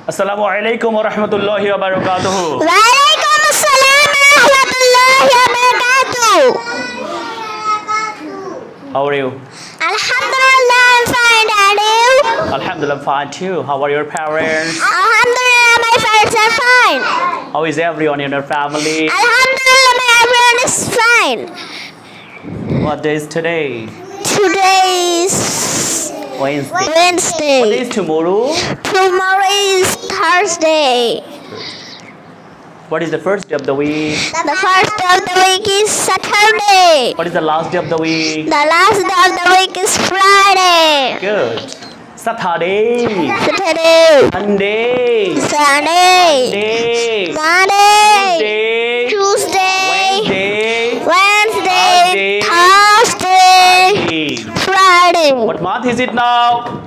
Assalamualaikum warahmatullahi wabarakatuh. Waalaikumsalam warahmatullahi wabarakatuh. How are you? Alhamdulillah, I'm fine, and you? Alhamdulillah, I'm fine too. How are your parents? Alhamdulillah, my parents are fine. How is everyone in your family? Alhamdulillah, my everyone is fine. What day is today? Today is Wednesday. What Wednesday. day is tomorrow? Tomorrow is Thursday. What is the first day of the week? The first day of the week is Saturday. What is the last day of the week? The last day of the week is Friday. Good. Saturday. Saturday. Sunday. Sunday. Monday. Monday. Tuesday. Tuesday. Wednesday. Wednesday. Thursday. Friday. What month is it now?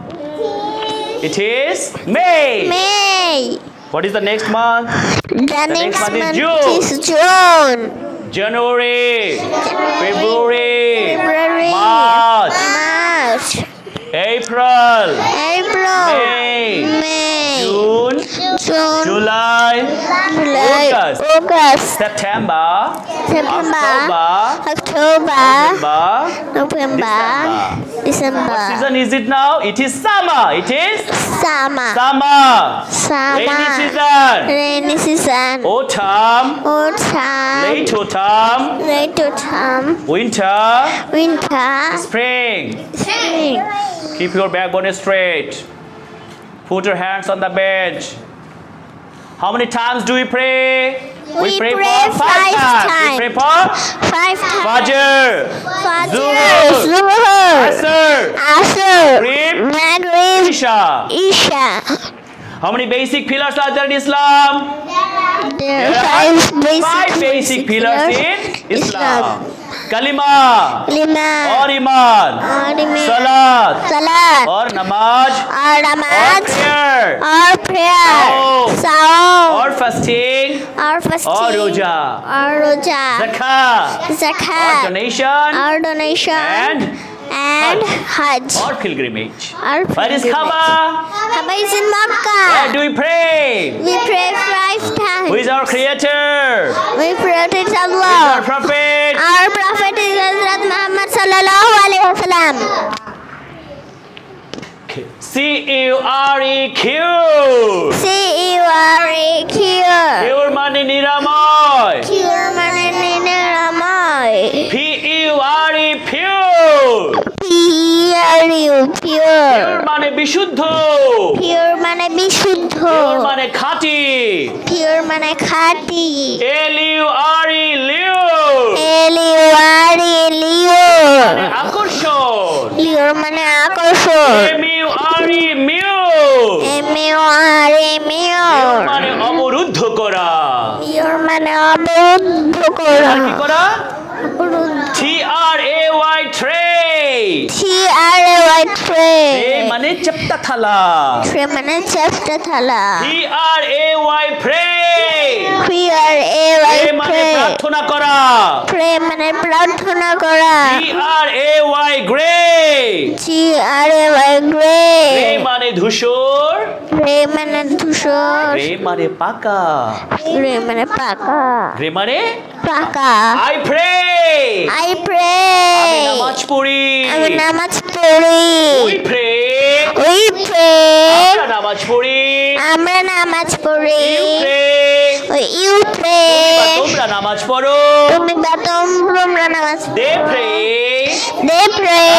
It is May. May. What is the next month? The next month is month June. is June. January. February. February. March. March. April. April. May. June. June. July. August. September. September. October. November. December. What season is it now? It is summer. It is Summer. Rainy season. Rainy season. Autumn. Late autumn. Late autumn. Winter. Winter. Spring. Spring. Keep your backbone straight. Put your hands on the bench. How many times do we pray? We pray for 5 5 times. We pray for 5 times. Fajr, Fajr, Zuhur, Asr, Asr, Maghrib, Isha. How many basic pillars are there in Islam? There There are are 5 basic pillars in Islam. Kalima, Lima, or Iman, Salat, Salat, or Namaz, or Namaz, or prayer, or Saum, or fasting, or fasting, or Roja, or Roja, or Zakat, or donation, and Hajj, or pilgrimage. or Where is pilgrimage. Kaaba? Kaaba is in Where Makkah. do we pray? We pray 5 times. Who is our creator? We pray to Who is our Allah. prophet? Our Prophet is Hazrat Muhammad sallallahu alaihi wasallam. C-U-R-E-Q. C-U-R-E-Q. Pure money niramay. Pure mane niramay. P-U-R-E pure. P-U-R-E Pure pure. মানে বিশুদ্ধ। Pure mane bishuddho. Pure মানে খাঁটি। Pure mane khati. L-U-R-E Liu. L-U-R-E মানে liu. আকর্ষণ। Liu mane akorshon. M-U-R-E mu. M-U-R-E Pure মানে mure. অবরুদ্ধ করা। Pure mane অবরুদ্ধ করা। আর কি করা? অবরুদ্ধ। T-R-A-Y tray। T-R-A-Y tray. মানে চেপ্টা থালা। Tray মানে চেপটা থালা। P-R-A-Y pray। P-R-A-Y Pray মানে pray. প্রার্থনা করা। Pray মানে প্রার্থনা করা। G-R-A-Y gray। G-R-A-Y Gray gray. মানে ধূসর। Gray মানে ধূসর। Gray মানে পাকা। Gray মানে পাকা। Gray মানে পাকা। I pray। I pray. আমি নামাজ পড়ি। আমি নামাজ পড়ি। We pray। We pray. আমরা নামাজ পড়ি। আমরা নামাজ পড়ি। You pray। You pray. তোমরা নামাজ পড়ো। তুমি বা তোমরা নামাজ They pray। They pray.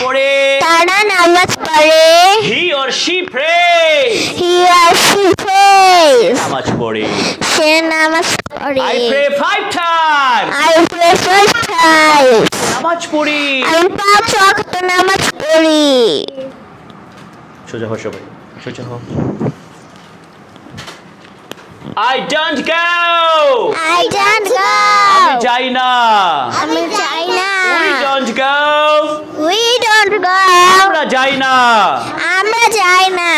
পড়ে। তারা নামাজ পড়ে। He or she pray। He or she prays. নামাজ পড়ে। সে নামাজ পড়ে। I pray 5 times। I pray 5 times. নামাজ পড়ি। আমি 5 ওয়াক্ত নামাজ পড়ি। সোজা হও সবাই। সোজা হও। I don't go। I don't go. আমি যাই না। আমি যাই না। We don't go। We don't go. আমরা যাই না। আমরা যাই না।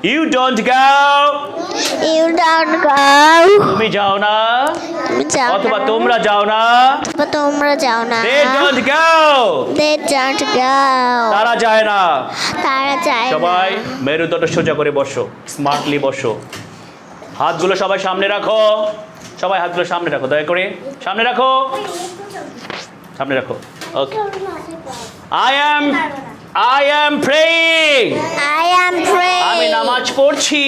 You don't go. You don't go. তুমি যাও না তুমি যাও অথবা না। তোমরা যাও না। অথবা তোমরা যাও না। They don't go. They don't go. তারা যায় না। তারা যায় না। সবাই মেরুদণ্ড সোজা করে বসো, স্মার্টলি বসো। হাতগুলো সবাই সামনে রাখো। সবাই হাতগুলো সামনে রাখো, দয়া করে সামনে রাখো, সামনে রাখো। ওকে। I am praying. I am praying. আমি নামাজ পড়ছি।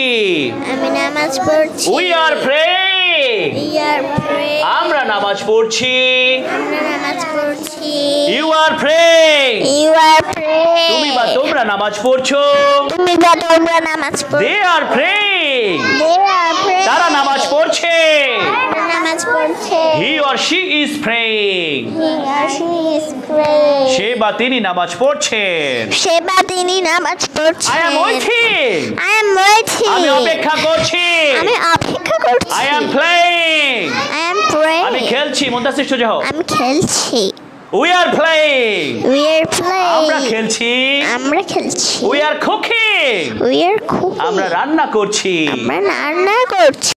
আমি নামাজ পড়ছি। We are praying. We are praying. আমরা নামাজ পড়ছি। আমরা নামাজ পড়ছি। You are praying. You are praying. তুমি বা তোমরা নামাজ পড়ছো। তুমি বা তোমরা নামাজ পড়ছো। They are praying. They are praying. তারা নামাজ পড়ছে। তারা নামাজ পড়ছে। He or she is praying. He or she is praying. সে বা তিনি নামাজ পড়ছেন। সে বা তিনি নামাজ পড়ছেন। I am waiting. I am waiting. আমি অপেক্ষা করছি। আমি অপেক্ষা করছি। I am playing. I am praying. আমি খেলছি। মুদাসসির সোজা হও। আমি খেলছি। We are playing. We are playing. আমরা খেলছি। আমরা খেলছি। We are cooking. We are cooking. আমরা রান্না করছি। আমরা রান্না করছি।